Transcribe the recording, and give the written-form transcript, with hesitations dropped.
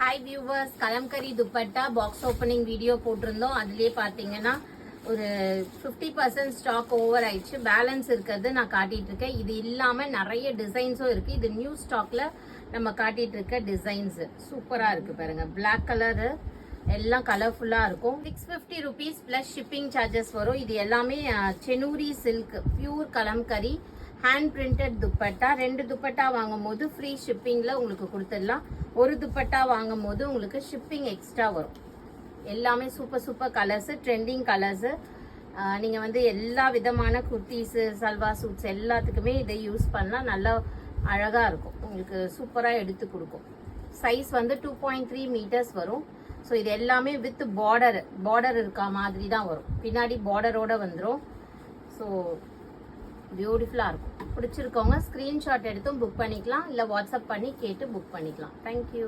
Hi viewers, kalamkari dupatta box opening video போட்டிருந்தோம். அதுலேயே பார்த்தீங்கன்னா ஒரு 50% ஸ்டாக் ஓவர் ஆயிடுச்சு. பேலன்ஸ் இருக்கிறது நான் காட்டிட்டு இருக்கேன். இது இல்லாமல் நிறைய டிசைன்ஸும் இருக்கு. இது நியூ ஸ்டாக்ல நம்ம காட்டிட்டு இருக்க டிசைன்ஸ் சூப்பரா இருக்கு பாருங்க. பிளாக் கலரு எல்லாம் கலர்ஃபுல்லா இருக்கும். 650 rupees பிளஸ் ஷிப்பிங் சார்ஜஸ் வரும். இது எல்லாமே செனூரி silk pure kalamkari hand printed dupatta. 2 dupatta வாங்கும் போது ஃப்ரீ ஷிப்பிங்ல உங்களுக்கு கொடுத்துடலாம். ஒரு துப்பட்டா வாங்கும் போது உங்களுக்கு ஷிப்பிங் எக்ஸ்ட்ரா வரும். எல்லாமே super super colours, trending colours. நீங்க வந்து எல்லா விதமான குர்த்திஸ், சல்வா சூட்ஸ் எல்லாத்துக்குமே இதை யூஸ் பண்ணலாம். நல்லா அழகா இருக்கும், உங்களுக்கு சூப்பரா எடுத்து கொடுக்கும். சைஸ் வந்து 2.3 meters வரும். ஸோ இது எல்லாமே வித் பார்டர் இருக்கா மாதிரி தான் வரும். பின்னாடி பார்டரோட வந்துடும். ஸோ பியூட்டிஃபுல்லாக இருக்கும். பிடிச்சிருக்கவங்க ஸ்க்ரீன்ஷாட் எடுத்தும் புக் பண்ணிக்கலாம், இல்லை வாட்ஸ்அப் பண்ணி கேட்டு புக் பண்ணிக்கலாம். தேங்க்யூ.